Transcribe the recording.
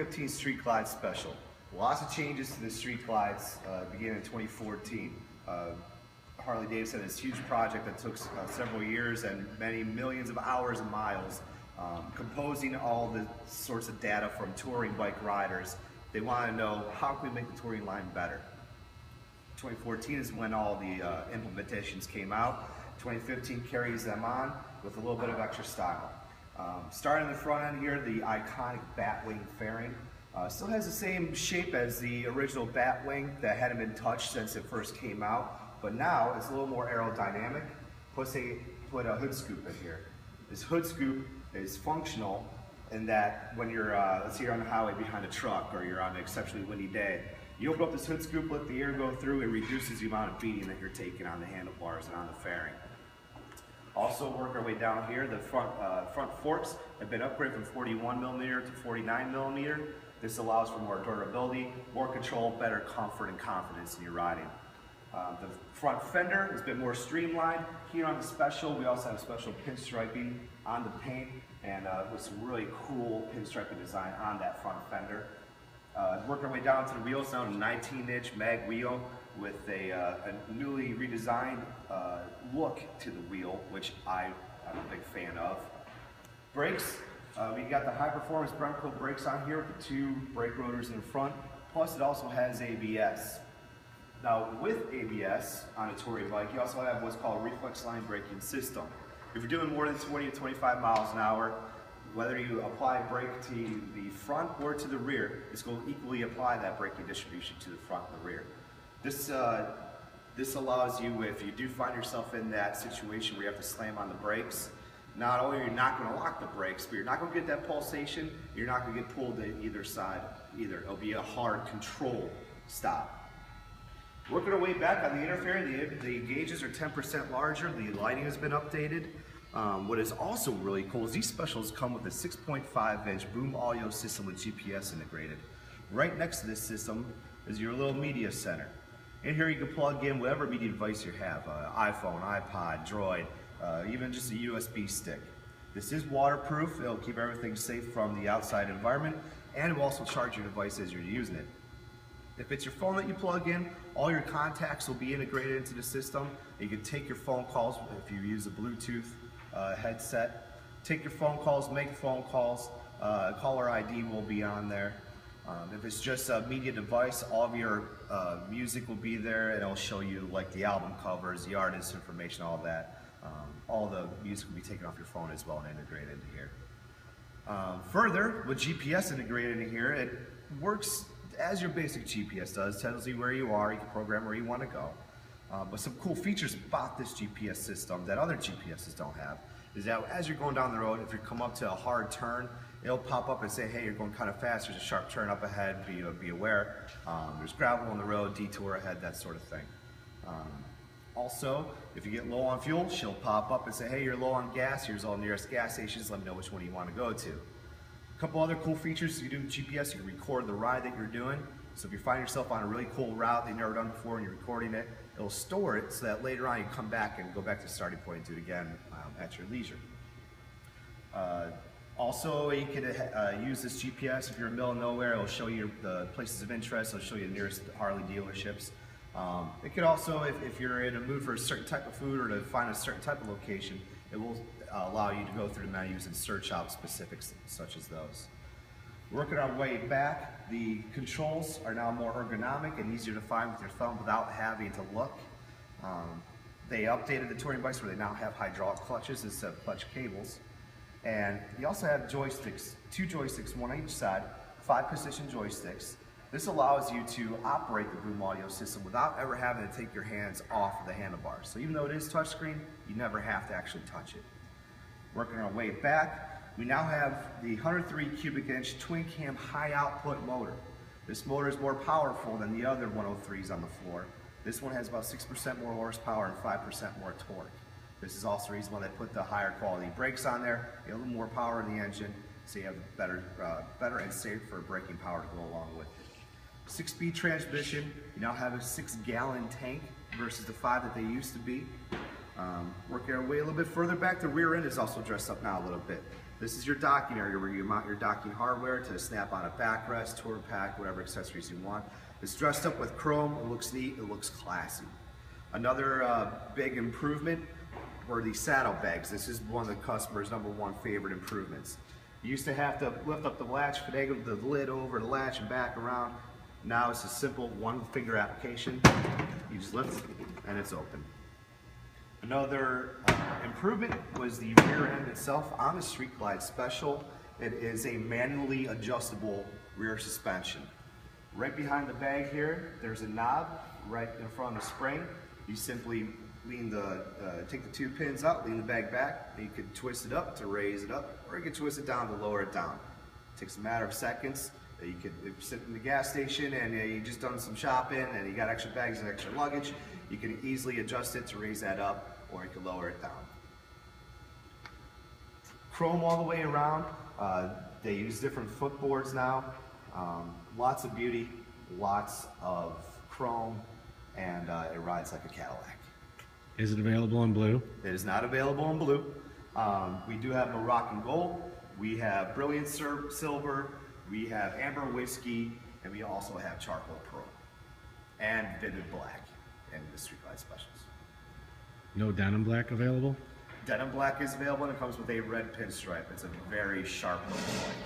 15 Street Glide Special. Lots of changes to the Street Glides beginning in 2014. Harley Davidson had this huge project that took several years and many millions of hours and miles, composing all the sorts of data from touring bike riders. They want to know, how can we make the touring line better? 2014 is when all the implementations came out. 2015 carries them on with a little bit of extra style. Starting in the front end here, the iconic Batwing fairing. Still has the same shape as the original Batwing that hadn't been touched since it first came out, but now it's a little more aerodynamic. Put a hood scoop in here. This hood scoop is functional in that when you're, let's say you're on the highway behind a truck or you're on an exceptionally windy day, you open up this hood scoop, let the air go through, it reduces the amount of beating that you're taking on the handlebars and on the fairing. Also work our way down here, the front forks have been upgraded from 41mm to 49mm. This allows for more durability, more control, better comfort and confidence in your riding. The front fender has been more streamlined. Here on the Special, we also have special pinstriping on the paint and with some really cool pinstriping design on that front fender. Working our way down to the wheels, now a 19-inch mag wheel with a newly redesigned look to the wheel, which I'm a big fan of. Brakes, we got the high performance Bronco brakes on here with the 2 brake rotors in the front, plus it also has ABS. Now with ABS on a touring bike, you also have what's called a reflex line braking system. If you're doing more than 20 to 25 miles an hour, whether you apply brake to the front or to the rear, it's going to equally apply that braking distribution to the front and the rear. This allows you, if you do find yourself in that situation where you have to slam on the brakes, not only are you not going to lock the brakes, but you're not going to get that pulsation, you're not going to get pulled to either side either. It'll be a hard control stop. Working our way back on the inner fairing, the gauges are 10% larger, the lighting has been updated. What is also really cool is these Specials come with a 6.5-inch boom audio system with GPS integrated. Right next to this system is your little media center. In here you can plug in whatever media device you have, iPhone, iPod, Droid, even just a USB stick. This is waterproof, it'll keep everything safe from the outside environment, and it will also charge your device as you're using it. If it's your phone that you plug in, all your contacts will be integrated into the system. You can take your phone calls if you use a Bluetooth headset. Take your phone calls, make phone calls, caller ID will be on there. If it's just a media device, all of your music will be there, and it'll show you like the album covers, the artist information, all of that. All the music will be taken off your phone as well and integrated into here. Further, with GPS integrated in here, it works as your basic GPS does, tells you where you are, you can program where you want to go. But some cool features about this GPS system that other GPSs don't have is that as you're going down the road, if you come up to a hard turn, it'll pop up and say, hey, you're going kind of fast, there's a sharp turn up ahead, be aware. There's gravel on the road, detour ahead, that sort of thing. Also, if you get low on fuel, she'll pop up and say, hey, you're low on gas, here's all the nearest gas stations, let me know which one you want to go to. A couple other cool features you do with GPS, you can record the ride that you're doing. So if you find yourself on a really cool route that you've never done before and you're recording it, it'll store it so that later on you come back and go back to the starting point and do it again at your leisure. Also, you can use this GPS if you're in the middle of nowhere. It'll show you the places of interest. It'll show you the nearest Harley dealerships. It could also, if you're in a mood for a certain type of food or to find a certain type of location, it will allow you to go through the menus and search out specifics such as those. Working our way back, the controls are now more ergonomic and easier to find with your thumb without having to look. They updated the touring bikes where they now have hydraulic clutches instead of clutch cables. And you also have joysticks, 2 joysticks, one on each side, 5-position joysticks. This allows you to operate the boom audio system without ever having to take your hands off of the handlebars. So even though it is touchscreen, you never have to actually touch it. Working our way back, we now have the 103 cubic inch twin cam high output motor. This motor is more powerful than the other 103s on the floor. This one has about 6% more horsepower and 5% more torque. This is also the reason why they put the higher quality brakes on there, get a little more power in the engine, so you have better and safer braking power to go along with it. 6-speed transmission, you now have a 6-gallon tank versus the 5 that they used to be. Working our way a little bit further back, the rear end is also dressed up now a little bit. This is your docking area where you mount your docking hardware to snap on a backrest, tour pack, whatever accessories you want. It's dressed up with chrome, it looks neat, it looks classy. Another big improvement were the saddlebags. This is one of the customer's #1 favorite improvements. You used to have to lift up the latch, finagle the lid over the latch and back around. Now it's a simple one-finger application. You just lift and it's open. Another improvement was the rear end itself on the Street Glide Special. It is a manually adjustable rear suspension. Right behind the bag here, there's a knob right in front of the spring. You simply take the 2 pins up, lean the bag back, and you can twist it up to raise it up, or you can twist it down to lower it down. It takes a matter of seconds. You could sit in the gas station and you just done some shopping and you got extra bags and extra luggage. You can easily adjust it to raise that up, or you can lower it down. Chrome all the way around. They use different footboards now. Lots of beauty, lots of chrome, and it rides like a Cadillac. Is it available in blue? It is not available in blue. We do have Moroccan gold, we have brilliant silver, we have amber whiskey, and we also have charcoal pearl and vivid black in the Street Glide Specials. No denim black available? Denim black is available and it comes with a red pinstripe. It's a very sharp looking light.